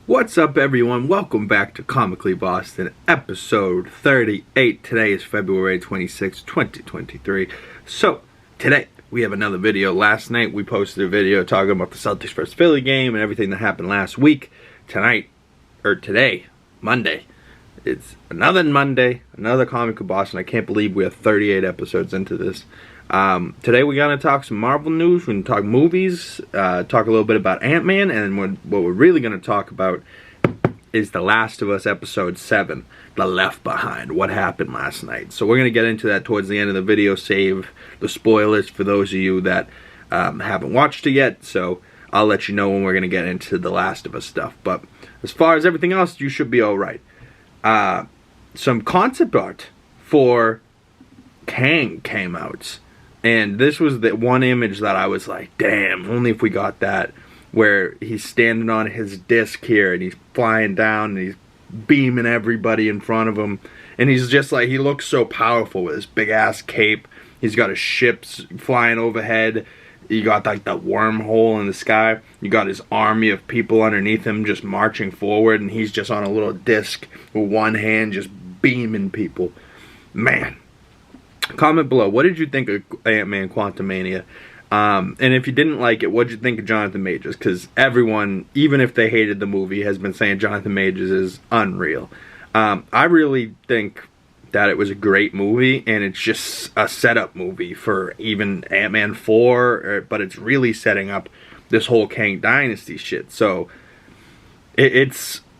What's up, everyone? Welcome back to Comically Boston, episode 38. Today is February 26, 2023. So, today we have another video. Last night we posted a video talking about the Celtics vs. Philly game and everything that happened last week. Today, Monday, it's another Monday, another Comically Boston. I can't believe we are 38 episodes into this. Today we're going to talk some Marvel news, we're going to talk movies, talk a little bit about Ant-Man, and what we're really going to talk about is The Last of Us Episode 7, The Left Behind, what happened last night. So we're going to get into that towards the end of the video, save the spoilers for those of you that haven't watched it yet, so I'll let you know when we're going to get into The Last of Us stuff. But as far as everything else, you should be alright. Some concept art for Kang came out. And this was the one image that I was like, damn, only if we got that. Where he's standing on his disc here and he's flying down and he's beaming everybody in front of him. And he's just like, he looks so powerful with his big ass cape. He's got his ships flying overhead. You got like that wormhole in the sky. You got his army of people underneath him just marching forward. And he's just on a little disc with one hand just beaming people. Man. Comment below, what did you think of Ant-Man Quantumania? And if you didn't like it, what did you think of Jonathan Majors? Because everyone, even if they hated the movie, has been saying Jonathan Majors is unreal. I really think that it was a great movie, and it's just a setup movie for even Ant-Man 4, but it's really setting up this whole Kang Dynasty shit. So,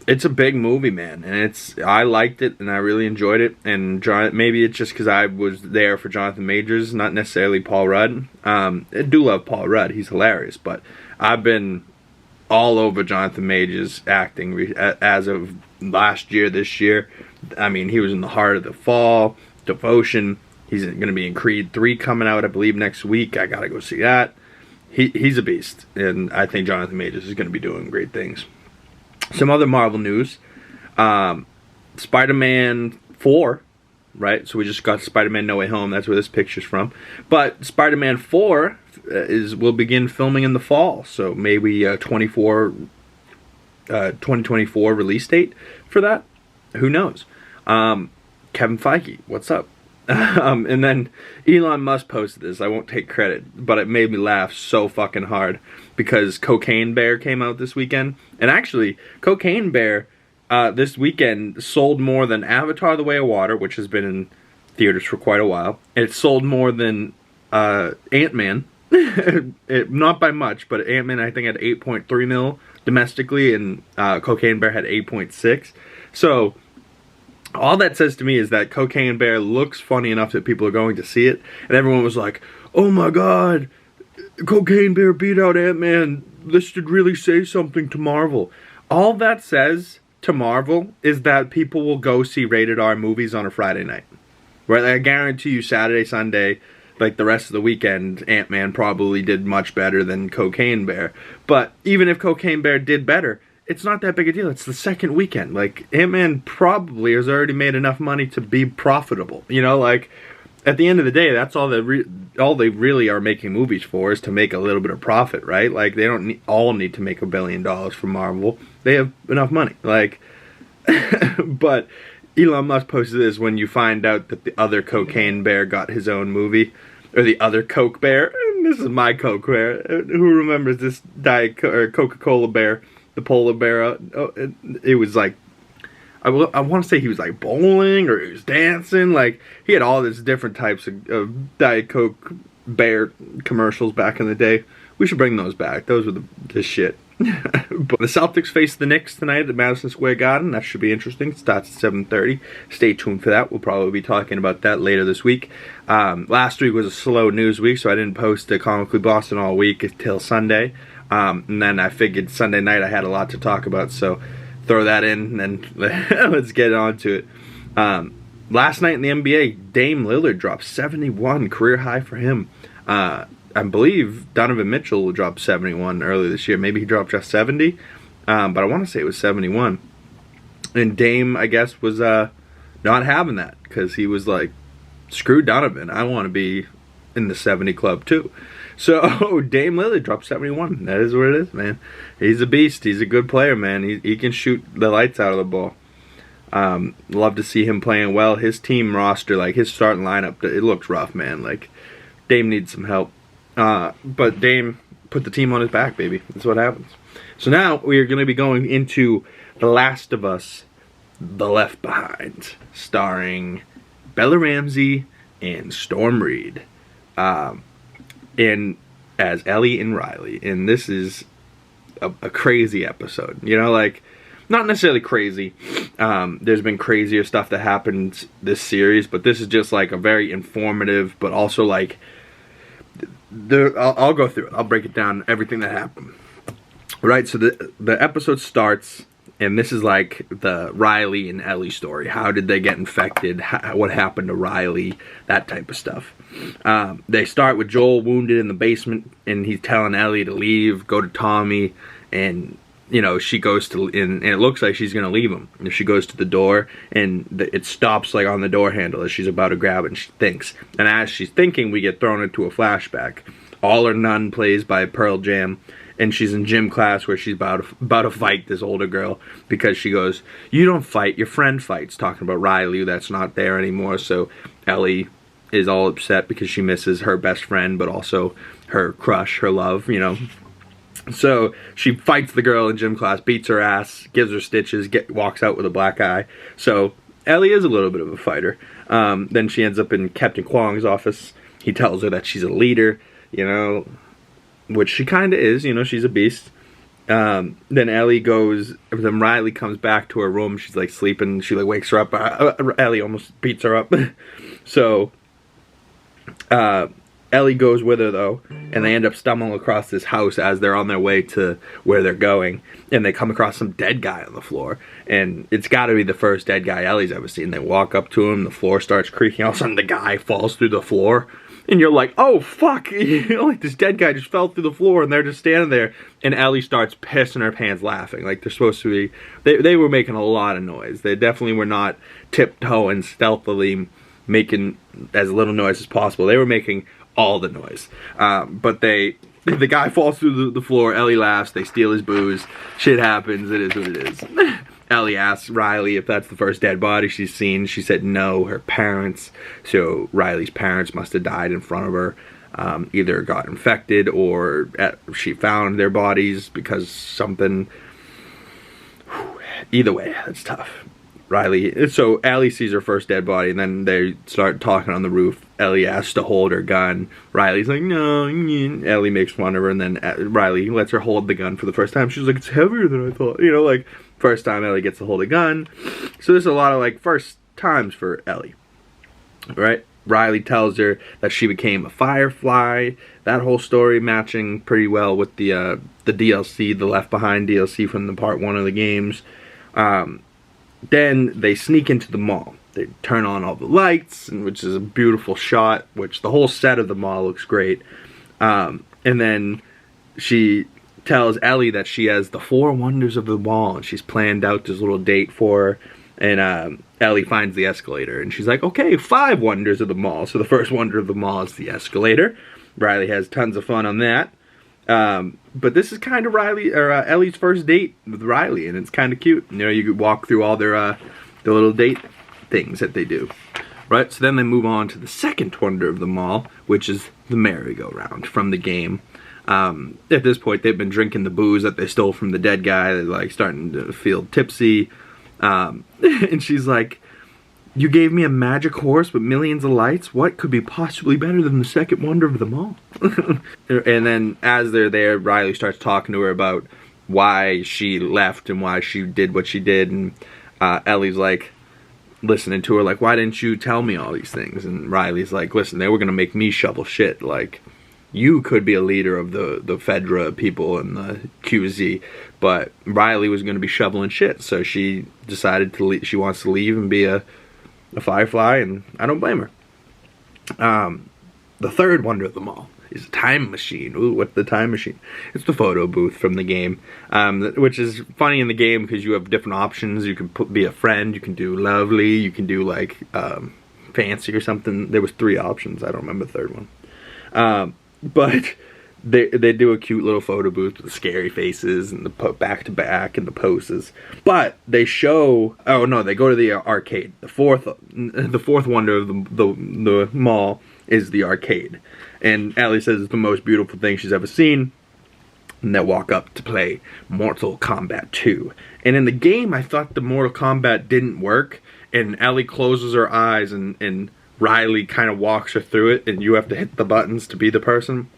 it's a big movie, man, and I liked it and I really enjoyed it. And maybe it's just because I was there for Jonathan Majors, not necessarily Paul Rudd. I do love Paul Rudd; he's hilarious. But I've been all over Jonathan Majors acting as of last year, this year. I mean, he was in The Heart of the Fall, Devotion. He's going to be in Creed 3 coming out, I believe, next week. I gotta go see that. He's a beast, and I think Jonathan Majors is going to be doing great things. Some other Marvel news, Spider-Man 4, right? So we just got Spider-Man No Way Home, that's where this picture's from. But Spider-Man 4 will begin filming in the fall, so maybe 2024 release date for that? Who knows? Kevin Feige, what's up? And then Elon Musk posted this. I won't take credit, but it made me laugh so fucking hard because Cocaine Bear came out this weekend. And actually, Cocaine Bear this weekend sold more than Avatar: The Way of Water, which has been in theaters for quite a while. And it sold more than Ant-Man. Not by much, but Ant-Man I think had 8.3 mil domestically, and Cocaine Bear had 8.6. So all that says to me is that Cocaine Bear looks funny enough that people are going to see it. And everyone was like, oh my god, Cocaine Bear beat out Ant-Man. This should really say something to Marvel. All that says to Marvel is that people will go see rated R movies on a Friday night. Right? I guarantee you Saturday, Sunday, like the rest of the weekend, Ant-Man probably did much better than Cocaine Bear. But even if Cocaine Bear did better, it's not that big a deal. It's the second weekend. Like, Ant-Man probably has already made enough money to be profitable. You know, like, at the end of the day, that's all they really are making movies for, is to make a little bit of profit, right? Like, they don't all need to make $1 billion for Marvel. They have enough money. Like, but Elon Musk posted this when you find out that the other Cocaine Bear got his own movie, or the other Coke Bear. And this is my Coke Bear. Who remembers this Coca-Cola Bear? The polar bear, it was like, I want to say he was like bowling or he was dancing. Like, he had all these different types of Diet Coke bear commercials back in the day. We should bring those back. Those were the shit. But the Celtics face the Knicks tonight at Madison Square Garden. That should be interesting. It starts at 7:30. Stay tuned for that. We'll probably be talking about that later this week. Last week was a slow news week, so I didn't post a Comically Boston all week until Sunday. And then I figured Sunday night I had a lot to talk about, so throw that in and then let's get on to it. Last night in the NBA, Dame Lillard dropped 71, career high for him. I believe Donovan Mitchell dropped 71 earlier this year. Maybe he dropped just 70, but I want to say it was 71. And Dame, I guess, was not having that because he was like, screw Donovan, I want to be in the 70 club too. So Dame Lillard dropped 71. That is what it is, man. He's a beast. He's a good player, man. He can shoot the lights out of the ball. Love to see him playing well. His team roster, like his starting lineup, it looks rough, man. Like Dame needs some help. But Dame put the team on his back, baby. That's what happens. So now we are going to be going into The Last of Us, The Left Behind, starring Bella Ramsey and Storm Reed, in as Ellie and Riley. And this is a crazy episode. You know, like, not necessarily crazy. There's been crazier stuff that happened this series, but this is just like a very informative, but also like, I'll go through it. I'll break it down, everything that happened. Right, so the episode starts, and this is like the Riley and Ellie story. How did they get infected? What happened to Riley? That type of stuff. They start with Joel wounded in the basement, and he's telling Ellie to leave, go to Tommy, and you know, she goes to, and it looks like she's gonna leave him. And she goes to the door, and it stops like on the door handle as she's about to grab it, and she thinks. And as she's thinking, we get thrown into a flashback. All or None plays by Pearl Jam. And she's in gym class where she's about to fight this older girl, because she goes, "You don't fight, your friend fights," talking about Riley, that's not there anymore. So Ellie is all upset because she misses her best friend, but also her crush, her love, you know. So she fights the girl in gym class, beats her ass, gives her stitches, walks out with a black eye. So Ellie is a little bit of a fighter. Then she ends up in Captain Kwong's office. He tells her that she's a leader, you know, which she kind of is, you know, she's a beast. Then Ellie goes, then Riley comes back to her room, she's like sleeping, she like wakes her up, Ellie almost beats her up. So, Ellie goes with her though, and they end up stumbling across this house as they're on their way to where they're going, and they come across some dead guy on the floor, and it's gotta be the first dead guy Ellie's ever seen. They walk up to him, the floor starts creaking, all of a sudden the guy falls through the floor. And you're like, oh, fuck, you know, like this dead guy just fell through the floor, and they're just standing there, and Ellie starts pissing her pants laughing. Like, they're supposed to be, they were making a lot of noise. They definitely were not tiptoeing, stealthily making as little noise as possible. They were making all the noise. But the guy falls through the floor, Ellie laughs, they steal his booze, shit happens, it is what it is. Ellie asks Riley if that's the first dead body she's seen. She said no, her parents. So Riley's parents must have died in front of her. Either got infected or she found their bodies because something. Either way, that's tough. So Ellie sees her first dead body, and then they start talking on the roof. Ellie asks to hold her gun. Riley's like, no. Ellie makes fun of her, and then Riley lets her hold the gun for the first time. She's like, it's heavier than I thought. You know, like, first time Ellie gets to hold a gun. So there's a lot of, like, first times for Ellie. Right? Riley tells her that she became a firefly. That whole story matching pretty well with the DLC, the Left Behind DLC from the part 1 of the games. Then they sneak into the mall. They turn on all the lights, which is a beautiful shot, which the whole set of the mall looks great. And then she tells Ellie that she has the 4 wonders of the mall, and she's planned out this little date for her. And Ellie finds the escalator, and she's like, okay, 5 wonders of the mall. So the first wonder of the mall is the escalator. Riley has tons of fun on that. But this is kind of Ellie's first date with Riley, and it's kind of cute. You know, you could walk through all their little date things that they do. Right, so then they move on to the second wonder of the mall, which is the merry-go-round from the game. At this point, they've been drinking the booze that they stole from the dead guy. They're like starting to feel tipsy. And she's like, you gave me a magic horse with millions of lights? What could be possibly better than the second wonder of the mall? And then as they're there, Riley starts talking to her about why she left and why she did what she did. And Ellie's like, listening to her, like, why didn't you tell me all these things? And Riley's like, listen, they were gonna make me shovel shit. Like, you could be a leader of the Fedra people and the QZ, but Riley was gonna be shoveling shit, so she decided to she wants to leave and be a firefly, and I don't blame her. The third wonder of them all is a time machine. Ooh, what's the time machine? It's the photo booth from the game, which is funny in the game because you have different options. You can be a friend, you can do lovely, you can do like fancy or something. There was 3 options. I don't remember the third one. But they do a cute little photo booth with scary faces and the back to back and the poses. But they show, oh no, they go to the arcade. The fourth wonder of the mall is the arcade, and Ellie says it's the most beautiful thing she's ever seen. And they walk up to play Mortal Kombat 2. And in the game, I thought the Mortal Kombat didn't work, and Ellie closes her eyes and Riley kind of walks her through it, and you have to hit the buttons to be the person.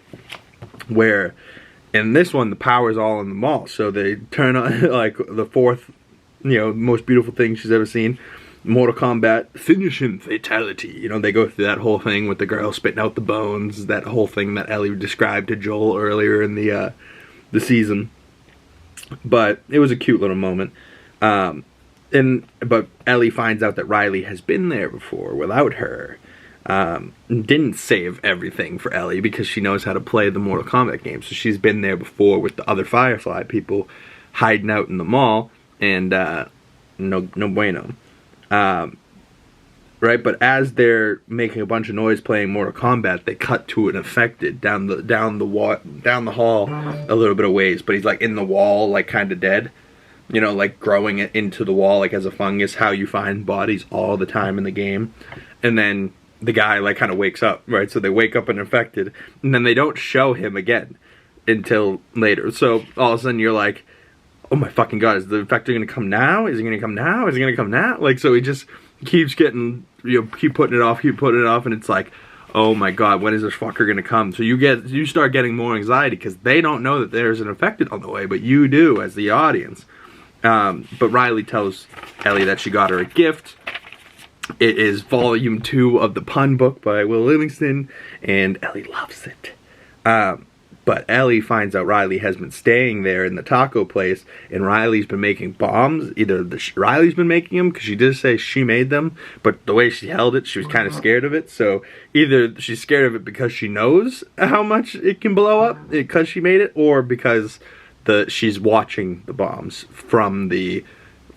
Where in this one, the power's all in the mall, so they turn on like the fourth, most beautiful thing she's ever seen. Mortal Kombat finishing fatality. They go through that whole thing with the girl spitting out the bones, that whole thing that Ellie described to Joel earlier in the season. But it was a cute little moment. But Ellie finds out that Riley has been there before without her. Didn't save everything for Ellie because she knows how to play the Mortal Kombat game. So she's been there before with the other Firefly people hiding out in the mall, and no bueno. Right, but as they're making a bunch of noise playing Mortal Kombat, they cut to an infected down the hall a little bit of ways, but he's like in the wall, like kind of dead, like growing it into the wall, like as a fungus. How you find bodies all the time in the game, and then the guy like kind of wakes up, right? So they wake up an infected, and then they don't show him again until later. So all of a sudden you're like, oh my fucking god, is the infected gonna come now? Is he gonna come now? Is he gonna come now? Like, so he just keeps getting, keep putting it off, and it's like, oh my god, when is this fucker gonna come? So you start getting more anxiety because they don't know that there's an infected on the way, but you do as the audience. But Riley tells Ellie that she got her a gift. It is volume 2 of the Pun Book by Will Livingston, and Ellie loves it. But Ellie finds out Riley has been staying there in the taco place, and Riley's been making bombs. Either Riley's been making them, because she did say she made them, but the way she held it, she was kind of scared of it. So either she's scared of it because she knows how much it can blow up, because she made it, or because she's watching the bombs from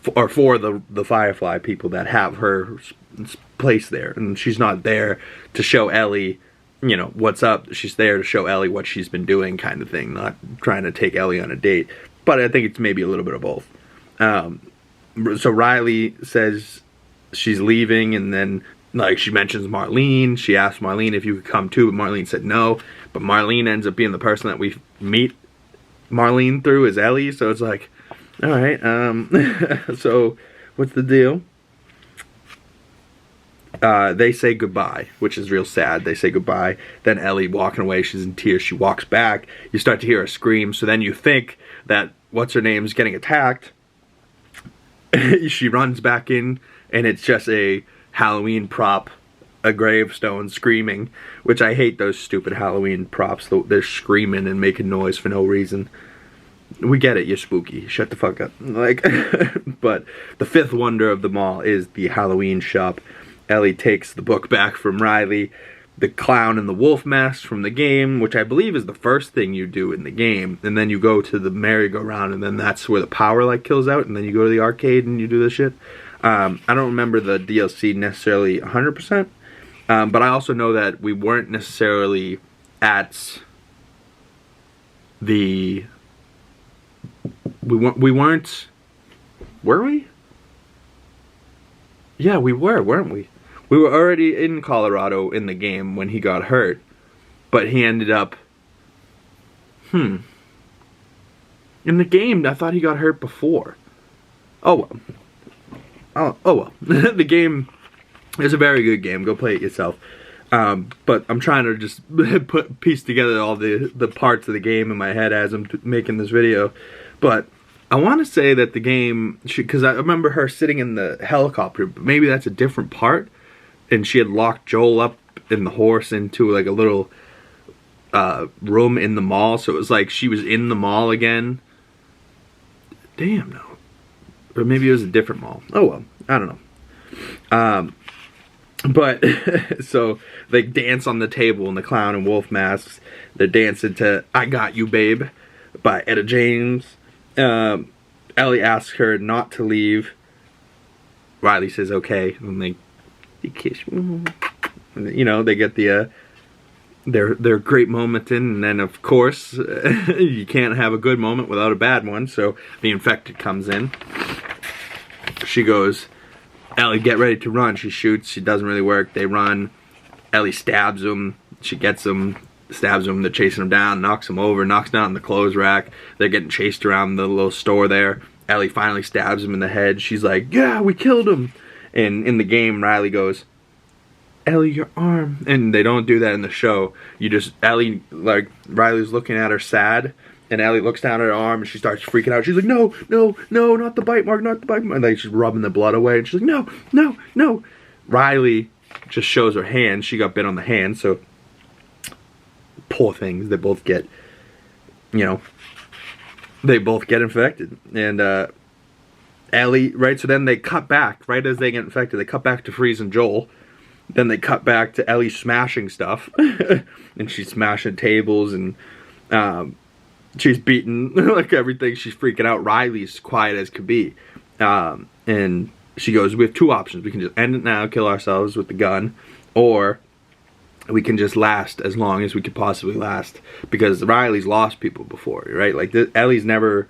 for the Firefly people that have her place there, and she's not there to show Ellie what's up. She's there to show Ellie what she's been doing, kind of thing, not trying to take Ellie on a date. But I think it's maybe a little bit of both. So Riley says she's leaving, and then like she mentions Marlene. She asked Marlene if you could come too, but Marlene said no. But Marlene ends up being the person that we meet Marlene through as Ellie, so it's like, alright, so what's the deal? They say goodbye, which is real sad. They say goodbye. Then Ellie walking away, she's in tears. She walks back. You start to hear her scream. So then you think that what's-her-name's getting attacked. She runs back in, and it's just a Halloween prop, a gravestone screaming, which I hate those stupid Halloween props. They're screaming and making noise for no reason. We get it, you're spooky. Shut the fuck up. Like, but the fifth wonder of the mall is the Halloween shop. Ellie takes the book back from Riley, the clown and the wolf masks from the game, which I believe is the first thing you do in the game, and then you go to the merry-go-round, and then that's where the power like kills out, and then you go to the arcade and you do this shit. I don't remember the DLC necessarily 100%, but I also know that we weren't necessarily at the... We weren't... Were we? Yeah, we were, weren't we? We were already in Colorado in the game when he got hurt, but he ended up... In the game, I thought he got hurt before. Oh well. Oh well. The game is a very good game. Go play it yourself. But I'm trying to just piece together all the parts of the game in my head as I'm making this video. But I want to say that the game, because I remember her sitting in the helicopter, but maybe that's a different part. And she had locked Joel up and the horse into like a little room in the mall. So it was like she was in the mall again. Damn, no. Or maybe it was a different mall. Oh well, I don't know. But, so they dance on the table in the clown and wolf masks. They're dancing to I Got You Babe by Etta James. Ellie asks her not to leave. Riley says okay, and they kiss. And, they get the their great moment in, and then of course you can't have a good moment without a bad one. So the infected comes in. She goes, Ellie, get ready to run. She shoots. She doesn't really work. They run. Ellie stabs him. She gets him, stabs him. They're chasing him down, knocks him over, knocks down the clothes rack. They're getting chased around the little store there. Ellie finally stabs him in the head. She's like, yeah, we killed him. And in the game, Riley goes, Ellie, your arm. And they don't do that in the show. You just, Ellie, like, Riley's looking at her sad, and Ellie looks down at her arm and she starts freaking out. She's like, no, no, no, not the bite mark, not the bite mark. And like, she's rubbing the blood away, and she's like, no, no, no. Riley just shows her hand. She got bit on the hand, so poor things. They both get, you know, they both get infected. And Ellie, right, so then they cut back, right as they get infected, they cut back to Freeze and Joel. Then they cut back to Ellie smashing stuff. And she's smashing tables, and she's beating like everything. She's freaking out. Riley's quiet as could be. And she goes, we have two options. We can just end it now, kill ourselves with the gun, or we can just last as long as we could possibly last. Because Riley's lost people before, right? Like, Ellie's never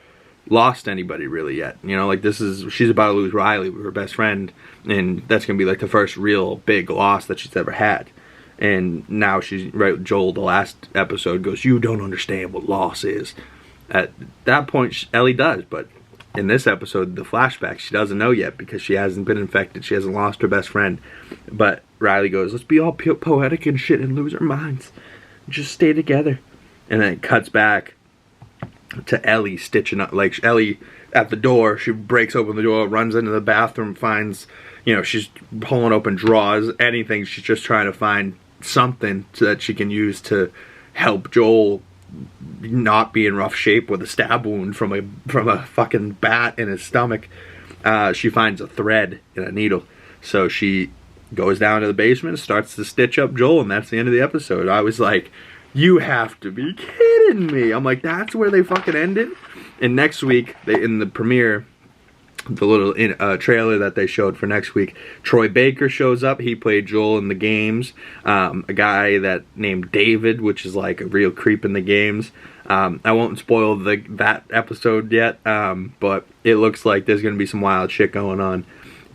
lost anybody really yet. You know, like, she's about to lose Riley, her best friend, and that's gonna be like the first real big loss that she's ever had. And now she's right with Joel. The last episode goes, you don't understand what loss is. At that point, Ellie does, but in this episode, the flashback, she doesn't know yet because she hasn't been infected. She hasn't lost her best friend. But Riley goes, let's be all poetic and shit and lose our minds. Just stay together. And then it cuts back to Ellie stitching up. Like, Ellie at the door, she breaks open the door, runs into the bathroom, finds, you know, she's pulling open drawers, anything. She's just trying to find something so that she can use to help Joel not be in rough shape with a stab wound from a fucking bat in his stomach. She finds a thread and a needle, so she goes down to the basement and starts to stitch up Joel, and that's the end of the episode. I was like, you have to be kidding me. I'm like, that's where they fucking ended? And next week, in the premiere, the little trailer that they showed for next week, Troy Baker shows up. He played Joel in the games. A guy that named David, which is like a real creep in the games. I won't spoil that episode yet, but it looks like there's going to be some wild shit going on.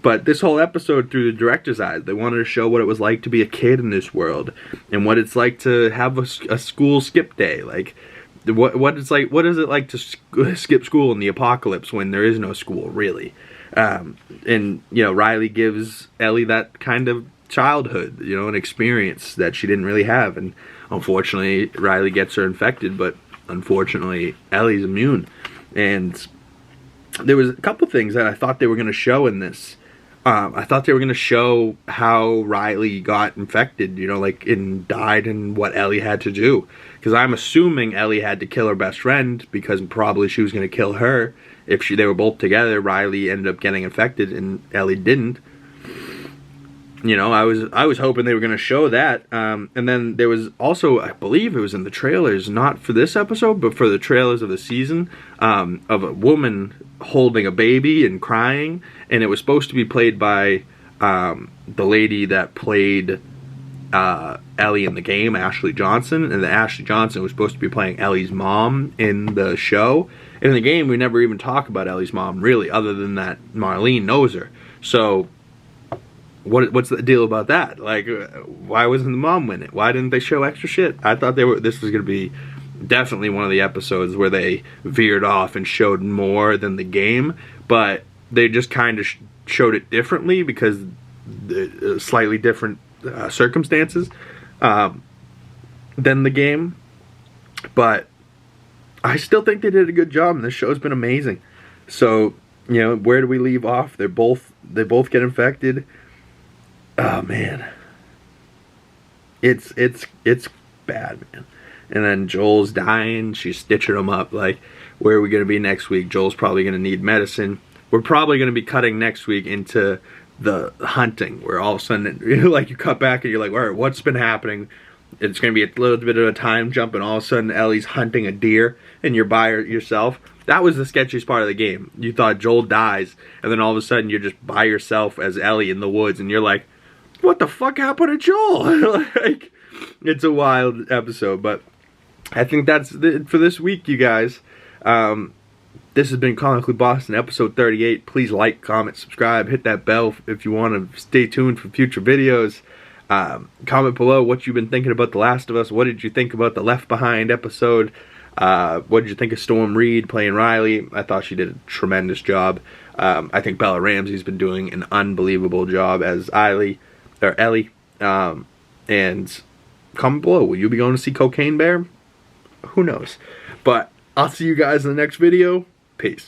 But this whole episode, through the director's eyes, they wanted to show what it was like to be a kid in this world, and what it's like to have a school skip day. Like, what is it like to skip school in the apocalypse when there is no school, really? And, you know, Riley gives Ellie that kind of childhood, you know, an experience that she didn't really have. And unfortunately, Riley gets her infected, but unfortunately, Ellie's immune. And there was a couple things that I thought they were going to show in this. I thought they were going to show how Riley got infected, you know, like, and died, and what Ellie had to do. Because I'm assuming Ellie had to kill her best friend, because probably she was going to kill her. If they were both together, Riley ended up getting infected and Ellie didn't. You know, I was hoping they were going to show that. And then there was also, I believe it was in the trailers, not for this episode, but for the trailers of the season, of a woman holding a baby and crying. And it was supposed to be played by the lady that played Ellie in the game, Ashley Johnson. And Ashley Johnson was supposed to be playing Ellie's mom in the show. In the game, we never even talk about Ellie's mom, really, other than that Marlene knows her. So what's the deal about that? Like, why wasn't the mom in it? Why didn't they show extra shit? I thought this was going to be definitely one of the episodes where they veered off and showed more than the game, but they just kind of showed it differently because slightly different circumstances than the game. But I still think they did a good job, and this show's been amazing. So, you know, where do we leave off? They both get infected. Oh man, it's bad, man. And then Joel's dying. She's stitching him up. Like, where are we gonna be next week? Joel's probably gonna need medicine. We're probably gonna be cutting next week into the hunting, where all of a sudden, like, you cut back and you're like, all right, what's been happening? It's gonna be a little bit of a time jump, and all of a sudden Ellie's hunting a deer, and you're by yourself. That was the sketchiest part of the game. You thought Joel dies, and then all of a sudden you're just by yourself as Ellie in the woods, and you're like, what the fuck happened to Joel? Like, It's a wild episode, but I think that's it for this week, you guys. This has been Comically Boston, episode 38. Please like, comment, subscribe, hit that bell if you want to stay tuned for future videos. Comment below what you've been thinking about The Last of Us. What did you think about the Left Behind episode? What did you think of Storm Reed playing Riley? I thought she did a tremendous job. I think Bella Ramsey's been doing an unbelievable job as Ellie. And comment below, will you be going to see Cocaine Bear? Who knows? But I'll see you guys in the next video. Peace.